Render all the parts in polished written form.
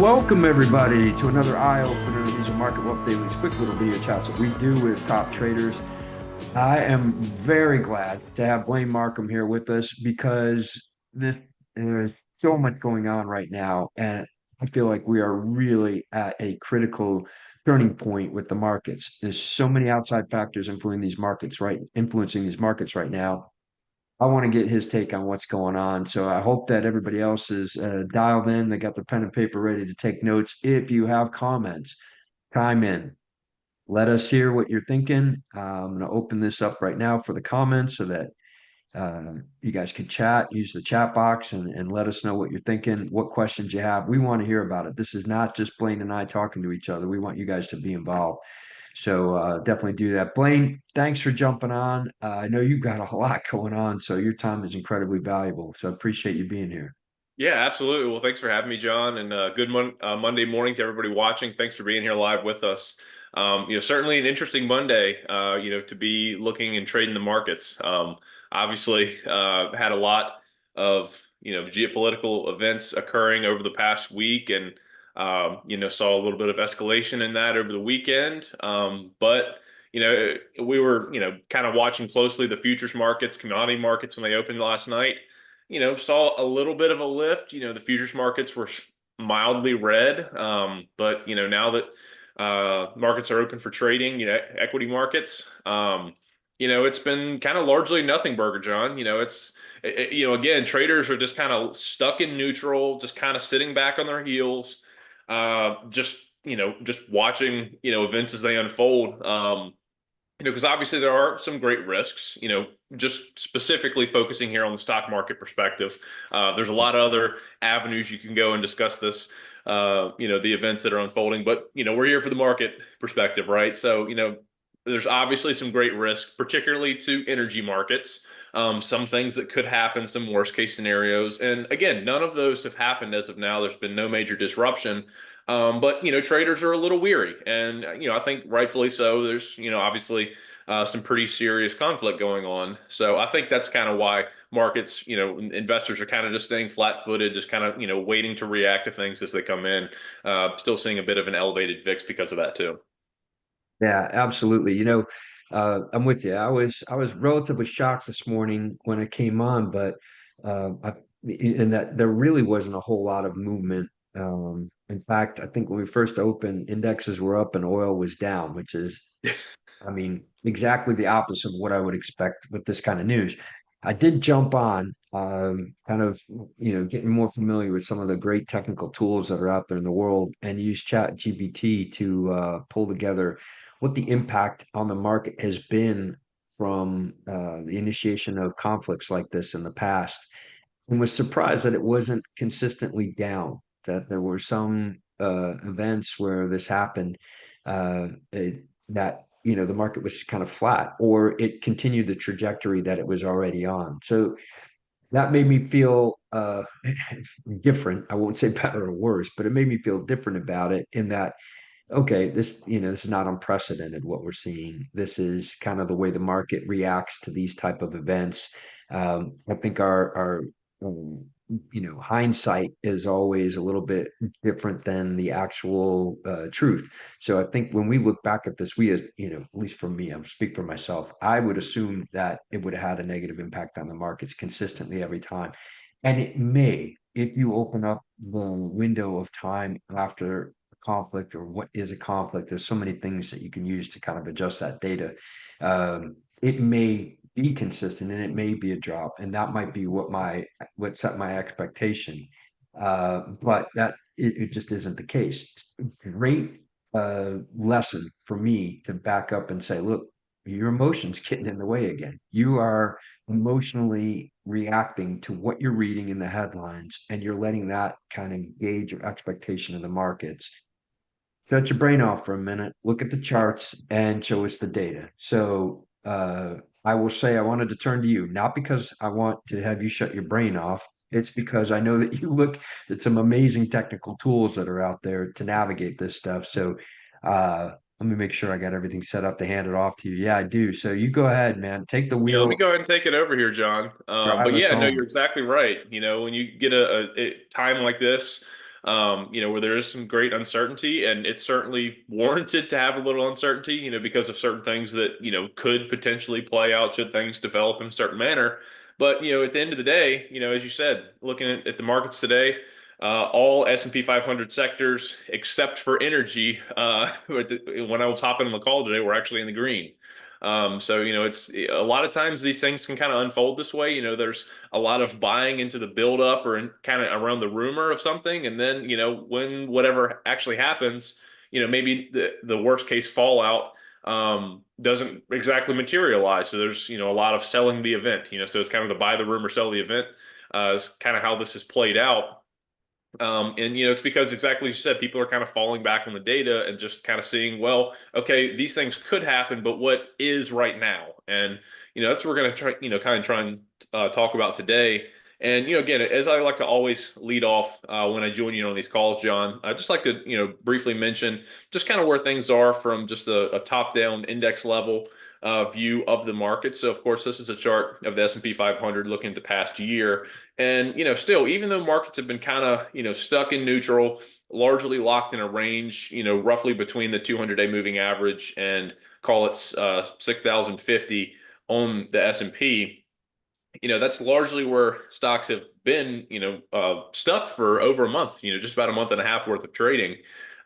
Welcome everybody to another eye opener. These are Market Wealth Daily's quick little video chats that we do with top traders. I am very glad to have Blane Markham here with us because there's so much going on right now, and I feel like we are really at a critical turning point with the markets. There's so many outside factors influencing these markets right now. I want to get his take on what's going on. So I hope that everybody else is dialed in. They got their pen and paper ready to take notes. If you have comments, chime in. Let us hear what you're thinking. I'm going to open this up right now for the comments so that you guys can chat, use the chat box and let us know what you're thinking, what questions you have. We want to hear about it. This is not just Blane and I talking to each other. We want you guys to be involved. So definitely do that. Blane, thanks for jumping on. I know you've got a lot going on, so your time is incredibly valuable. So I appreciate you being here. Yeah, absolutely. Well, thanks for having me, John, and good Monday morning to everybody watching. Thanks for being here live with us. Certainly an interesting Monday, to be looking and trading the markets. Obviously, had a lot of, geopolitical events occurring over the past week and, saw a little bit of escalation in that over the weekend. But we were, kind of watching closely the futures markets, commodity markets when they opened last night. Saw a little bit of a lift. The futures markets were mildly red. But, now that markets are open for trading, equity markets, it's been kind of largely nothing burger, John. Again, traders are just kind of stuck in neutral, just kind of sitting back on their heels, just watching, events as they unfold. Because obviously there are some great risks, just specifically focusing here on the stock market perspective. There's a lot of other avenues you can go and discuss this, the events that are unfolding, but, we're here for the market perspective, right? So, there's obviously some great risk, particularly to energy markets, some things that could happen, some worst case scenarios. And again, none of those have happened as of now. There's been no major disruption. But traders are a little weary, and I think rightfully so. There's obviously some pretty serious conflict going on, so I think that's kind of why markets, investors are kind of just staying flat-footed, just kind of waiting to react to things as they come in. Still seeing a bit of an elevated VIX because of that too. Yeah, absolutely. I'm with you. I was relatively shocked this morning when I came on, but in that there really wasn't a whole lot of movement. In fact, I think when we first opened, indexes were up and oil was down, which is, I mean, exactly the opposite of what I would expect with this kind of news. I did jump on, kind of, getting more familiar with some of the great technical tools that are out there in the world and use Chat GPT to pull together what the impact on the market has been from the initiation of conflicts like this in the past, and was surprised that it wasn't consistently down, that there were some events where this happened, that the market was kind of flat or it continued the trajectory that it was already on. So that made me feel different. I won't say better or worse, but it made me feel different about it in that, okay, this is not unprecedented what we're seeing. This is kind of the way the market reacts to these type of events. I think our um, hindsight is always a little bit different than the actual truth. So I think when we look back at this, at least for me, I'm speak for myself, I would assume that it would have had a negative impact on the markets consistently every time. And it may, if you open up the window of time after conflict or what is a conflict. There's so many things that you can use to kind of adjust that data. It may be consistent and it may be a drop, and that might be what set my expectation. But it just isn't the case. Great lesson for me to back up and say, look, your emotions getting in the way again. You are emotionally reacting to what you're reading in the headlines, and you're letting that kind of gauge your expectation of the markets. Shut your brain off for a minute, look at the charts, and show us the data. So I will say I wanted to turn to you, not because I want to have you shut your brain off. It's because I know that you look at some amazing technical tools that are out there to navigate this stuff. So let me make sure I got everything set up to hand it off to you. Yeah, I do. So you go ahead, man. Take the Yeah, let me wheel, go ahead and take it over here, John. drive But us yeah, no, you're home. exactly right. When you get a time like this, where there is some great uncertainty, and it's certainly warranted to have a little uncertainty, because of certain things that, could potentially play out should things develop in a certain manner. But, at the end of the day, as you said, looking at the markets today, all S&P 500 sectors except for energy, when I was hopping on the call today, we're actually in the green. So, it's a lot of times these things can kind of unfold this way. There's a lot of buying into the buildup or kind of around the rumor of something. And then, when whatever actually happens, maybe the worst case fallout doesn't exactly materialize. So there's, a lot of selling the event, so it's kind of the buy the rumor, sell the event, is kind of how this has played out. And it's because exactly as you said, people are kind of falling back on the data and just kind of seeing, well, okay, these things could happen, but what is right now? And that's what we're going to try, kind of try and talk about today. And again, as I like to always lead off when I join you on these calls, John, I just like to briefly mention just kind of where things are from just a top-down index level view of the market. So of course, this is a chart of the S&P 500 looking at the past year. And, still, even though markets have been kind of, stuck in neutral, largely locked in a range, roughly between the 200-day moving average and call it 6,050 on the S&P, that's largely where stocks have been, stuck for over a month, just about a month and a half worth of trading.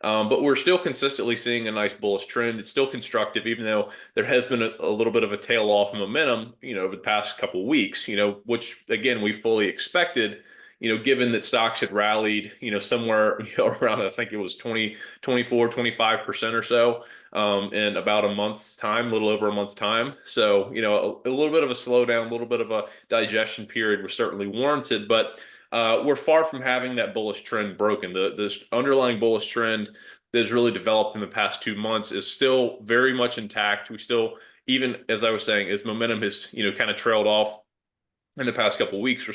But we're still consistently seeing a nice bullish trend. It's still constructive, even though there has been a little bit of a tail off momentum, over the past couple of weeks, which again, we fully expected, given that stocks had rallied, somewhere, around, I think it was 24, 25% or so, in about a month's time, a little over a month's time. So, a little bit of a slowdown, a little bit of a digestion period was certainly warranted, but we're far from having that bullish trend broken. This underlying bullish trend that has really developed in the past 2 months is still very much intact. We still, even as I was saying, as momentum has, kind of trailed off in the past couple of weeks,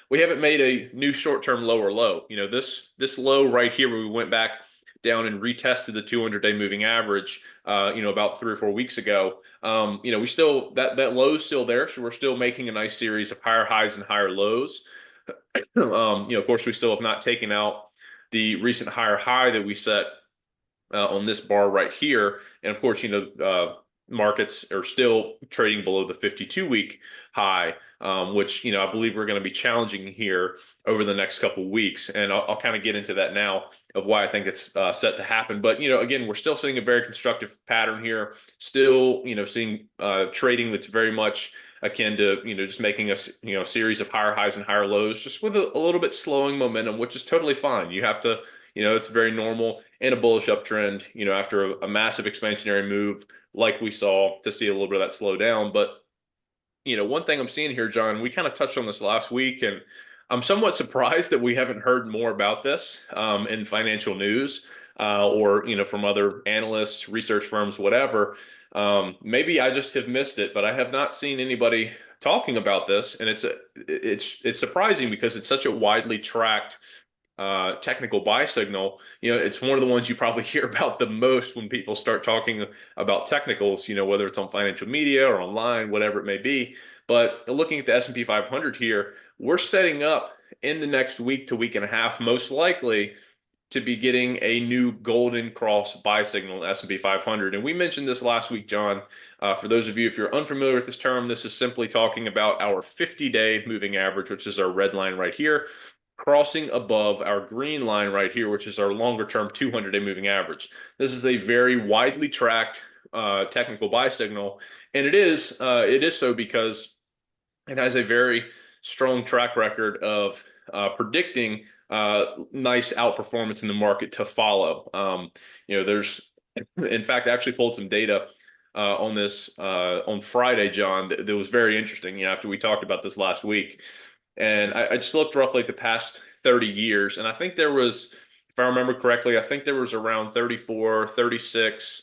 we haven't made a new short-term lower low. This low right here where we went back down and retested the 200-day moving average, about 3 or 4 weeks ago. We still that low is still there, so we're still making a nice series of higher highs and higher lows. Of course, we still have not taken out the recent higher high that we set on this bar right here, and of course, markets are still trading below the 52-week high, which I believe we're going to be challenging here over the next couple of weeks, and I'll kind of get into that now of why I think it's set to happen. But again, we're still seeing a very constructive pattern here. Still, seeing trading that's very much akin to just making a series of higher highs and higher lows, just with a little bit slowing momentum, which is totally fine. You have to. It's very normal in a bullish uptrend, after a massive expansionary move like we saw, to see a little bit of that slow down. But, one thing I'm seeing here, John, we kind of touched on this last week, and I'm somewhat surprised that we haven't heard more about this in financial news or, from other analysts, research firms, whatever. Maybe I just have missed it, but I have not seen anybody talking about this. And it's surprising because it's such a widely tracked technical buy signal. It's one of the ones you probably hear about the most when people start talking about technicals, whether it's on financial media or online, whatever it may be. But looking at the S&P 500 here, we're setting up in the next week to week and a half, most likely, to be getting a new golden cross buy signal in the S&P 500. And we mentioned this last week, John. For those of you, if you're unfamiliar with this term, this is simply talking about our 50-day moving average, which is our red line right here, crossing above our green line right here, which is our longer-term 200-day moving average. This is a very widely tracked technical buy signal, and it is so because it has a very strong track record of predicting nice outperformance in the market to follow. In fact, I actually pulled some data on this on Friday, John, that was very interesting. After we talked about this last week. And I just looked roughly at the past 30 years. And I think there was, if I remember correctly, I think there was around 34, 36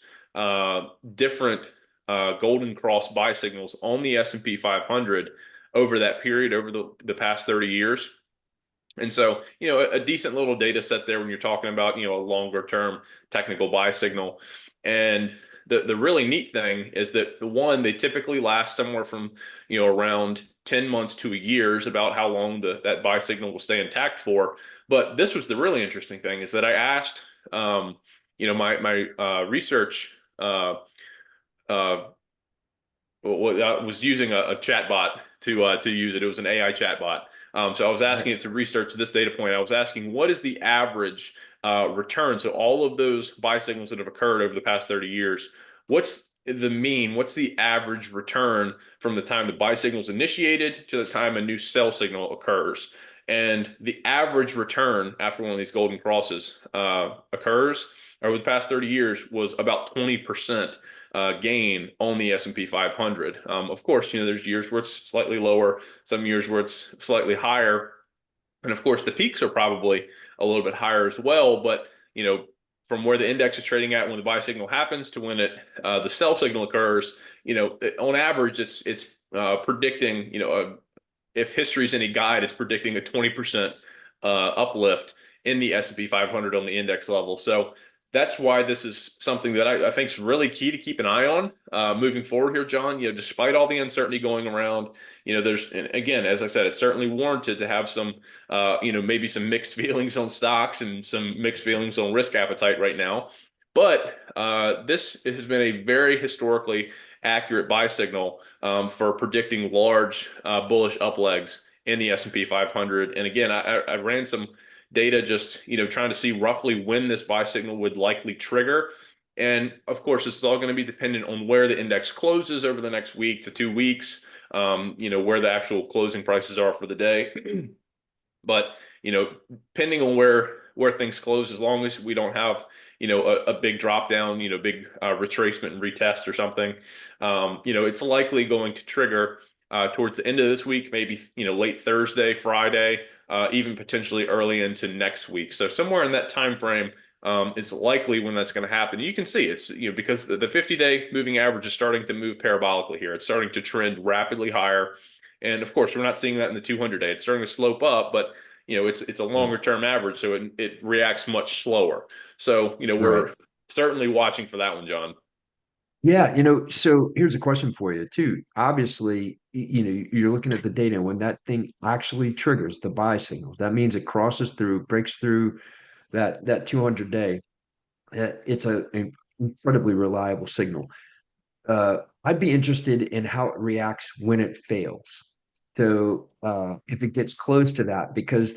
different golden cross buy signals on the S&P 500 over that period, over the past 30 years. And so, a decent little data set there when you're talking about, a longer term technical buy signal. And the really neat thing is that one, they typically last somewhere from, around 10 months to a year is about how long that buy signal will stay intact for. But this was the really interesting thing is that I asked, my research, uh, well, I was using a chat bot to use it. It was an AI chat bot. So I was Right. asking it to research this data point. I was asking what is the average return? So all of those buy signals that have occurred over the past 30 years, what's the mean? What's the average return from the time the buy signal is initiated to the time a new sell signal occurs? And the average return after one of these golden crosses occurs over the past 30 years was about 20% gain on the S&P 500. Of course, there's years where it's slightly lower, some years where it's slightly higher. And of course, the peaks are probably a little bit higher as well. But, from where the index is trading at when the buy signal happens to when the sell signal occurs, on average, it's predicting, if history is any guide, it's predicting a 20% uplift in the S&P 500 on the index level. So that's why this is something that I think is really key to keep an eye on moving forward here, John. Despite all the uncertainty going around, there's, and again, as I said, it's certainly warranted to have some, maybe some mixed feelings on stocks and some mixed feelings on risk appetite right now. But this has been a very historically accurate buy signal for predicting large bullish up legs in the S&P 500. And again, I ran some data just trying to see roughly when this buy signal would likely trigger. And of course, it's all going to be dependent on where the index closes over the next week to 2 weeks, where the actual closing prices are for the day. But depending on where things close, as long as we don't have a big drop down, big retracement and retest or something, it's likely going to trigger towards the end of this week, maybe late Thursday, Friday, even potentially early into next week. So somewhere in that time frame is likely when that's going to happen. You can see it's because the 50-day moving average is starting to move parabolically here. It's starting to trend rapidly higher. And of course, we're not seeing that in the 200-day. It's starting to slope up, but it's a longer term average, so it reacts much slower. So Right. we're certainly watching for that one, John. Yeah, so here's a question for you too. Obviously, you're looking at the data when that thing actually triggers the buy signals. That means it crosses through, breaks through that 200 day. It's an incredibly reliable signal. I'd be interested in how it reacts when it fails. So if it gets close to that, because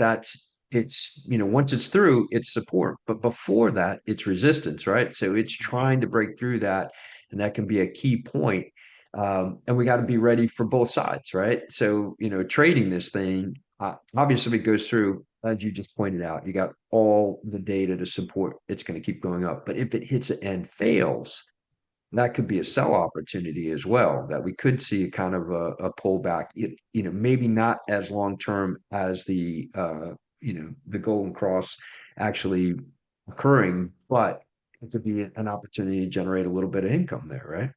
it's once it's through, it's support, but before that, it's resistance, right? So it's trying to break through that, and that can be a key point. And we got to be ready for both sides, right? So trading this thing, obviously, if it goes through, as you just pointed out, you got all the data to support it's going to keep going up. But if it hits it and fails, that could be a sell opportunity as well, that we could see a kind of a pullback, maybe not as long term as the golden cross actually occurring, but it could be an opportunity to generate a little bit of income there, right?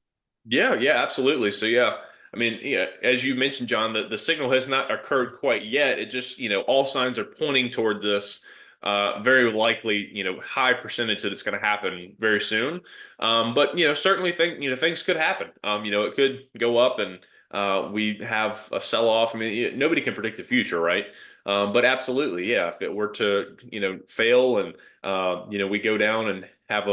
Yeah, yeah, absolutely. So yeah, I mean, yeah, as you mentioned, John, the signal has not occurred quite yet. It just, all signs are pointing toward this very likely, high percentage that it's going to happen very soon. But certainly things could happen. It could go up and we have a sell-off. I mean, nobody can predict the future, right? But absolutely, yeah, if it were to, fail and we go down and have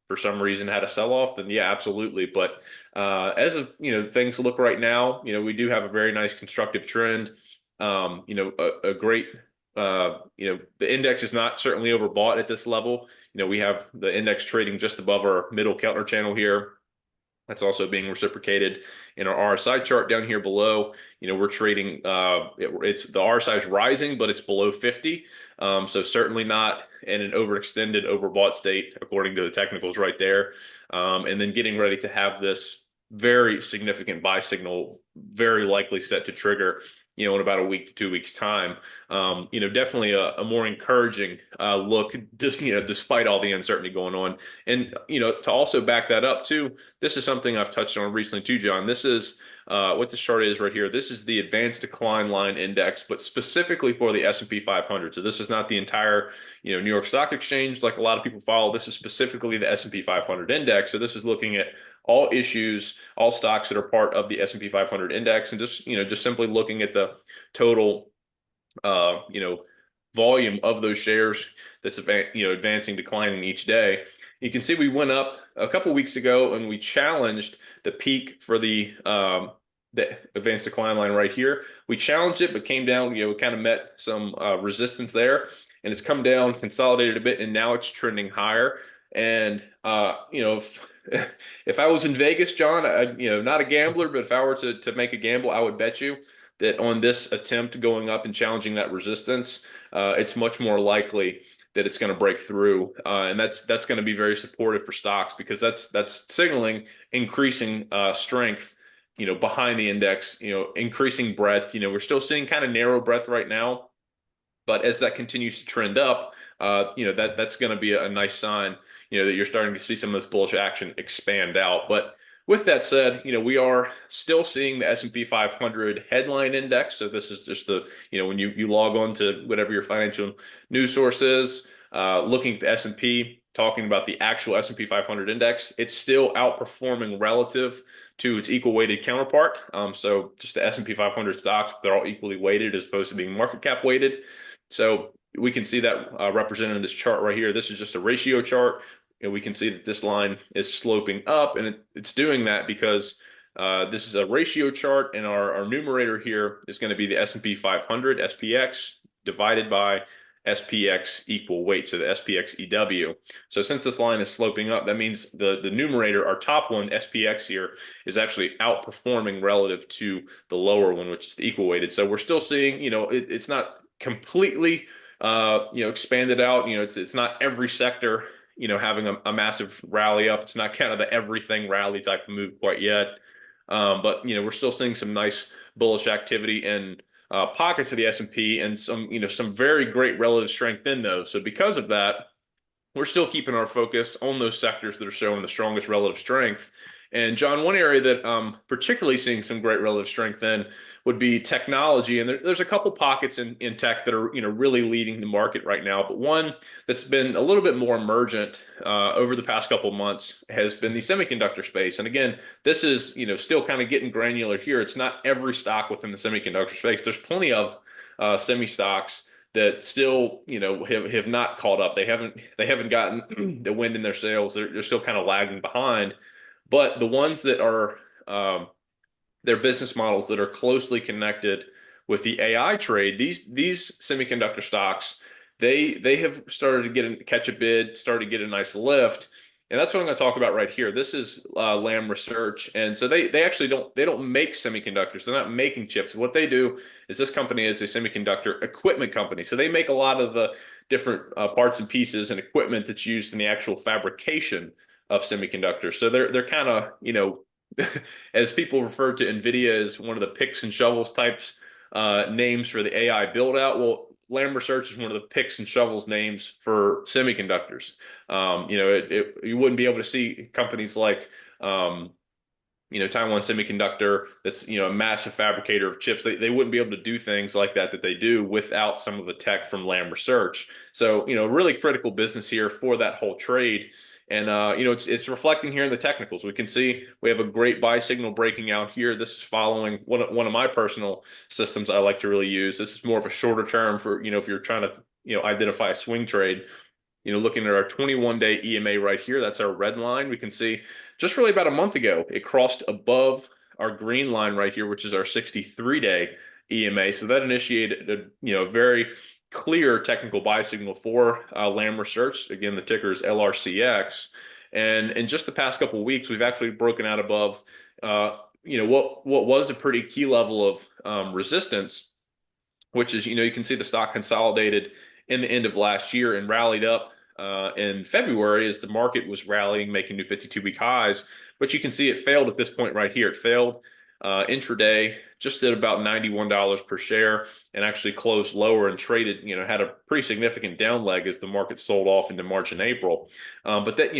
for some reason had a sell-off, then yeah, absolutely. But as of things look right now, we do have a very nice constructive trend. A great the index is not certainly overbought at this level. We have the index trading just above our middle counter channel here. That's also being reciprocated in our RSI chart down here below. We're trading, it's the RSI is rising, but it's below 50. So certainly not in an overextended, overbought state, according to the technicals right there. And then getting ready to have this very significant buy signal, very likely set to trigger, in about a week to 2 weeks time. Definitely a more encouraging look, just, despite all the uncertainty going on. And, to also back that up too, this is something I've touched on recently too, John. This is what this chart is right here. This is the advanced decline line index, but specifically for the S&P 500. So this is not the entire, New York Stock Exchange like a lot of people follow. This is specifically the S&P 500 index. So this is looking at all issues, all stocks that are part of the S&P 500 index, and just simply looking at the total, uh, you know, volume of those shares that's advancing, declining each day. You can see we went up a couple weeks ago and we challenged the peak for the advanced decline line right here. We challenged it, but came down. We kind of met some resistance there, and it's come down, consolidated a bit, and now it's trending higher. And if if I was in Vegas, John, not a gambler, but if I were to make a gamble, I would bet you that on this attempt going up and challenging that resistance, it's much more likely that it's going to break through, and that's going to be very supportive for stocks, because that's signaling increasing strength, behind the index, increasing breadth. We're still seeing kind of narrow breadth right now, but as that continues to trend up, that's going to be a nice sign, that you're starting to see some of this bullish action expand out. But with that said, we are still seeing the S&P 500 headline index. So this is just when you log on to whatever your financial news source is, looking at the S&P, talking about the actual S&P 500 index, it's still outperforming relative to its equal weighted counterpart. So just the S&P 500 stocks, they're all equally weighted as opposed to being market cap weighted. So we can see that represented in this chart right here. This is just a ratio chart. And we can see that this line is sloping up, and it's doing that because this is a ratio chart, and our numerator here is going to be the S&P 500, SPX, divided by SPX equal weight, so the SPX EW. So since this line is sloping up, that means the numerator, our top one, SPX here, is actually outperforming relative to the lower one, which is the equal weighted. So we're still seeing, it's not completely, expanded out. It's not every sector, having a massive rally up. It's not kind of the everything rally type of move quite yet. But we're still seeing some nice bullish activity in pockets of the S&P, and some very great relative strength in those. So because of that, we're still keeping our focus on those sectors that are showing the strongest relative strength. And John, one area that particularly seeing some great relative strength in would be technology. And there's a couple pockets in tech that are really leading the market right now. But one that's been a little bit more emergent over the past couple months has been the semiconductor space. And again, this is still kind of getting granular here. It's not every stock within the semiconductor space. There's plenty of semi stocks that still have not caught up. They haven't gotten the wind in their sails. They're still kind of lagging behind. But the ones that are their business models that are closely connected with the AI trade, these semiconductor stocks, they have started to catch a bid, started to get a nice lift. And that's what I'm going to talk about right here. This is Lam Research, and so they actually don't make semiconductors. They're not making chips. What they do is, this company is a semiconductor equipment company. So they make a lot of the different parts and pieces and equipment that's used in the actual fabrication of semiconductors. So they're kind of as people refer to NVIDIA as one of the picks and shovels types names for the AI build out. Well, Lam Research is one of the picks and shovels names for semiconductors. You wouldn't be able to see companies like Taiwan Semiconductor, that's a massive fabricator of chips. They wouldn't be able to do things like that they do without some of the tech from Lam Research. So really critical business here for that whole trade. And it's reflecting here in the technicals. We can see we have a great buy signal breaking out here. This is following one of my personal systems I like to really use. This is more of a shorter term for if you're trying to identify a swing trade. Looking at our 21-day EMA right here, that's our red line. We can see just really about a month ago, it crossed above our green line right here, which is our 63-day EMA. So that initiated a very clear technical buy signal for Lam Research. Again, the ticker is LRCX. And in just the past couple of weeks, we've actually broken out above what was a pretty key level of resistance, which is you can see the stock consolidated in the end of last year and rallied up in February as the market was rallying, making new 52-week highs. But you can see it failed at this point right here. It failed intraday, just at about $91 per share, and actually closed lower and traded, had a pretty significant down leg as the market sold off into March and April. But that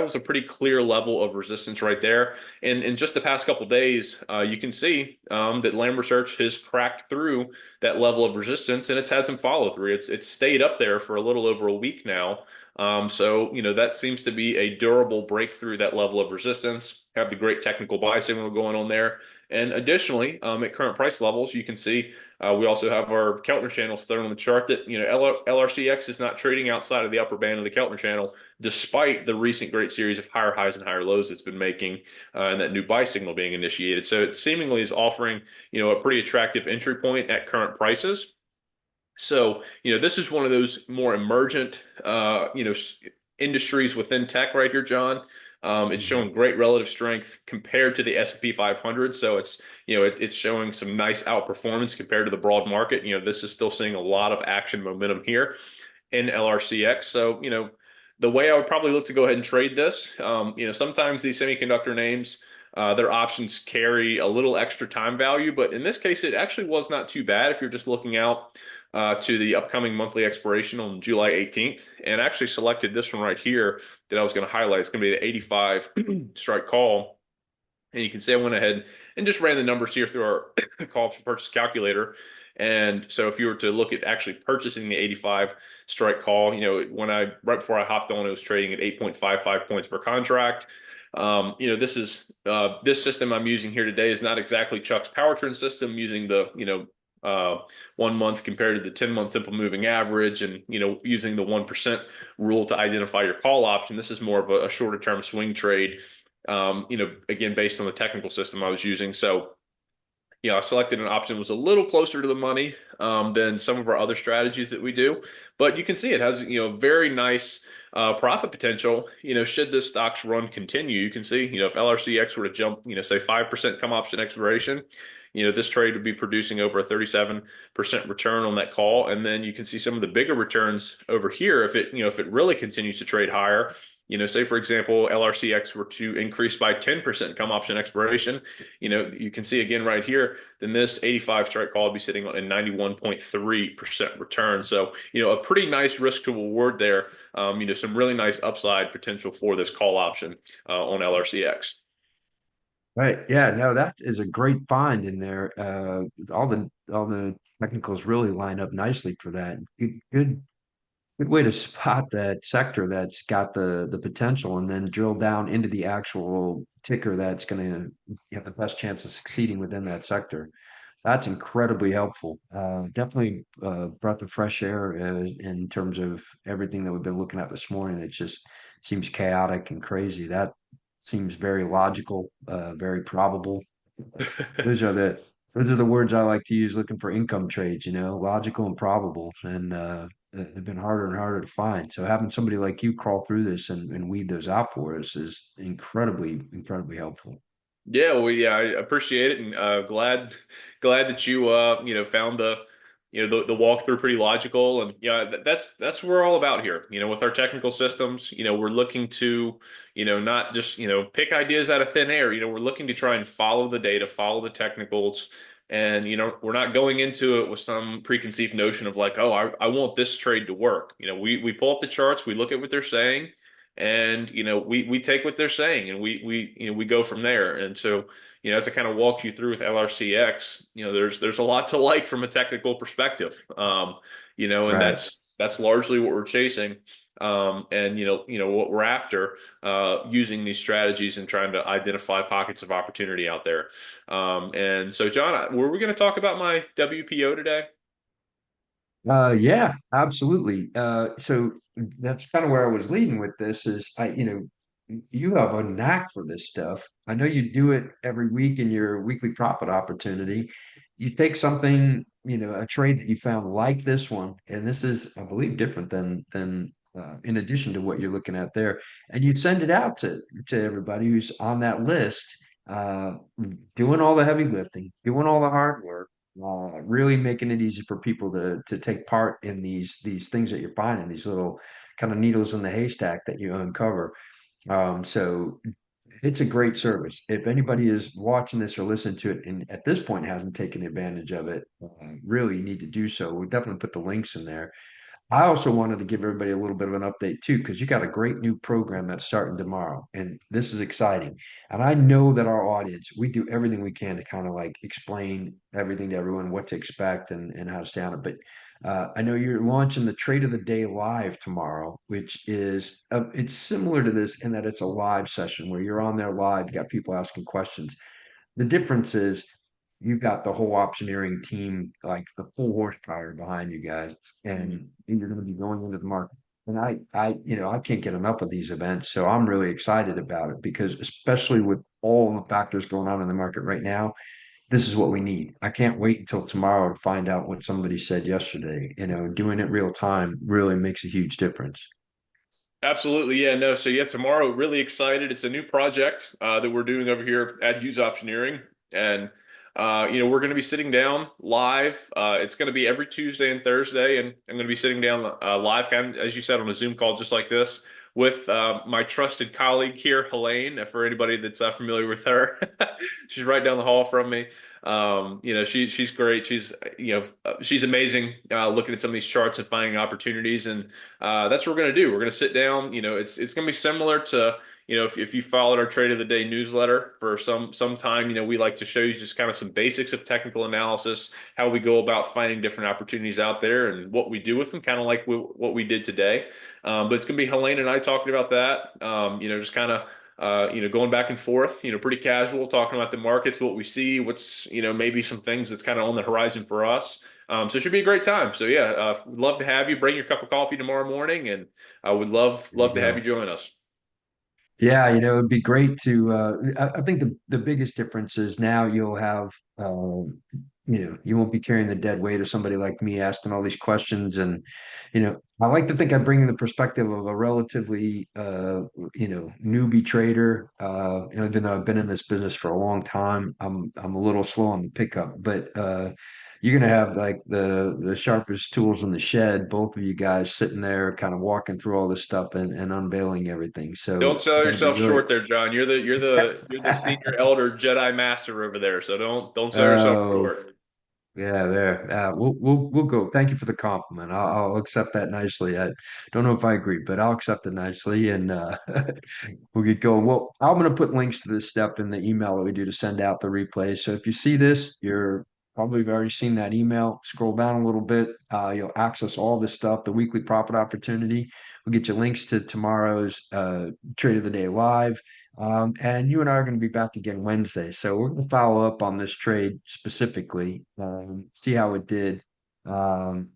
was a pretty clear level of resistance right there. And in just the past couple of days, you can see that Lamb Research has cracked through that level of resistance, and it's had some follow through. It's stayed up there for a little over a week now. So, that seems to be a durable breakthrough, that level of resistance. Have the great technical buy signal going on there. And additionally, at current price levels, you can see we also have our Keltner channels thrown on the chart that, LRCX is not trading outside of the upper band of the Keltner channel, despite the recent great series of higher highs and higher lows it's been making, and that new buy signal being initiated. So it seemingly is offering, a pretty attractive entry point at current prices. So, this is one of those more emergent, industries within tech right here, John. It's Mhm. showing great relative strength compared to the S&P 500. So it's showing some nice outperformance compared to the broad market. This is still seeing a lot of action momentum here in LRCX. So, the way I would probably look to go ahead and trade this, sometimes these semiconductor names, their options carry a little extra time value, but in this case, it actually was not too bad if you're just looking out to the upcoming monthly expiration on July 18th, and actually selected this one right here that I was going to highlight. It's going to be the 85 strike call. And you can see I went ahead and just ran the numbers here through our call option purchase calculator. And so if you were to look at actually purchasing the 85 strike call, right before I hopped on, it was trading at 8.55 points per contract. This system I'm using here today is not exactly Chuck's power trend system, using the, 1 month compared to the 10-month simple moving average, and, using the 1% rule to identify your call option. This is more of a shorter term swing trade, again, based on the technical system I was using. So, I selected an option that was a little closer to the money than some of our other strategies that we do. But you can see it has, very nice profit potential, should this stock's run continue. You can see, if LRCX were to jump, say 5% come option expiration, this trade would be producing over a 37% return on that call. And then you can see some of the bigger returns over here if it really continues to trade higher. Say for example, LRCX were to increase by 10% come option expiration, you can see again right here, then this 85 strike call would be sitting on a 91.3% return. So, a pretty nice risk to reward there. Some really nice upside potential for this call option on LRCX. Right. Yeah, no, that is a great find in there. All the technicals really line up nicely for that. Good way to spot that sector that's got the potential, and then drill down into the actual ticker that's going to have the best chance of succeeding within that sector. That's incredibly helpful. Definitely breath of fresh air in terms of everything that we've been looking at this morning. It just seems chaotic and crazy. That seems very logical, very probable. Those are the those are the words I like to use looking for income trades, logical and probable. And they've been harder and harder to find. So having somebody like you crawl through this and weed those out for us is incredibly, incredibly helpful. Yeah, well, yeah, I appreciate it, and glad that you found the walkthrough pretty logical, and yeah, that's what we're all about here. With our technical systems, we're looking to, not just pick ideas out of thin air. We're looking to try and follow the data, follow the technicals, and we're not going into it with some preconceived notion of like, oh, I want this trade to work. We pull up the charts, we look at what they're saying, and we take what they're saying, and we go from there. And so, as I kind of walked you through with LRCX, there's a lot to like from a technical perspective. And Right. that's largely what we're chasing, and what we're after, using these strategies and trying to identify pockets of opportunity out there. And so, John, were we going to talk about my WPO today? Yeah, absolutely. So that's kind of where I was leading with this is you have a knack for this stuff. I know you do it every week in your weekly profit opportunity. You take something, a trade that you found like this one, and this is, I believe, different than in addition to what you're looking at there, and you'd send it out to everybody who's on that list, uh, doing all the heavy lifting, doing all the hard work, really making it easy for people to take part in these things that you're finding, these little kind of needles in the haystack that you uncover. So it's a great service. If anybody is watching this or listening to it and at this point hasn't taken advantage of it, really you need to do so. We'll definitely put the links in there. I also wanted to give everybody a little bit of an update too, because you got a great new program that's starting tomorrow, and this is exciting. And I know that our audience, we do everything we can to kind of like explain everything to everyone, what to expect and how to stay on it. But I know you're launching the Trade of the Day live tomorrow, which is it's similar to this in that it's a live session where you're on there live, you got people asking questions. The difference is you've got the whole optioneering team, like the full horsepower behind you guys, and you're going to be going into the market. And I can't get enough of these events, so I'm really excited about it because, especially with all the factors going on in the market right now, this is what we need. I can't wait until tomorrow to find out what somebody said yesterday. Doing it real time really makes a huge difference. Absolutely, yeah, no. So yeah, tomorrow, really excited. It's a new project that we're doing over here at Hughes Optioneering, and we're going to be sitting down live. It's going to be every Tuesday and Thursday, and I'm going to be sitting down live, kind of as you said, on a Zoom call, just like this, with my trusted colleague here, Helene. For anybody that's familiar with her, she's right down the hall from me. She's great. She's amazing. Looking at some of these charts and finding opportunities, and that's what we're going to do. We're going to sit down. It's going to be similar to if you followed our Trade of the Day newsletter for some time. We like to show you just kind of some basics of technical analysis, how we go about finding different opportunities out there, and what we do with them, kind of like what we did today. But it's going to be Helene and I talking about that. Just kind of going back and forth, pretty casual, talking about the markets, what we see, what's, maybe some things that's kind of on the horizon for us. So it should be a great time. So yeah, would love to have you bring your cup of coffee tomorrow morning, and I would love There you to have go. you join us. Yeah, it'd be great to. I think the biggest difference is now you'll have, you won't be carrying the dead weight of somebody like me asking all these questions. And, I like to think I bring the perspective of a relatively, newbie trader. Even though I've been in this business for a long time, I'm a little slow on the pickup, but you're gonna have like the sharpest tools in the shed, both of you guys sitting there kind of walking through all this stuff and unveiling everything. Don't So sell that'll be yourself really short there, John. You're the senior elder Jedi master over there. So don't sell yourself oh short. yeah, there. We'll go. Thank you for the compliment. I'll accept that nicely. I don't know if I agree, but I'll accept it nicely, and we'll get going. Well, I'm going to put links to this stuff in the email that we do to send out the replay. So if you see this, you're probably already seen that email. Scroll down a little bit. You'll access all this stuff, the weekly profit opportunity. We'll get you links to tomorrow's Trade of the Day live. And you and I are going to be back again Wednesday. So we're going to follow up on this trade specifically, see how it did. And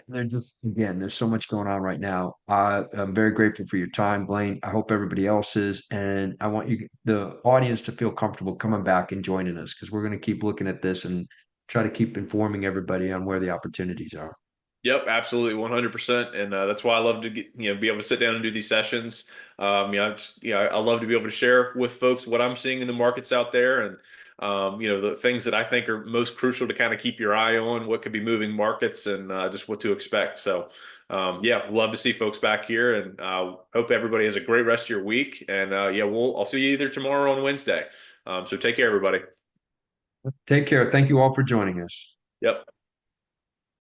they're just, again, there's so much going on right now. I'm very grateful for your time, Blaine. I hope everybody else is. And I want the audience, to feel comfortable coming back and joining us because we're going to keep looking at this and try to keep informing everybody on where the opportunities are. Yep, absolutely, 100%, and that's why I love to be able to sit down and do these sessions. I love to be able to share with folks what I'm seeing in the markets out there, and the things that I think are most crucial to kind of keep your eye on, what could be moving markets, and just what to expect. So, yeah, love to see folks back here, and hope everybody has a great rest of your week. And yeah, I'll see you either tomorrow or on Wednesday. So take care, everybody. Take care. Thank you all for joining us. Yep.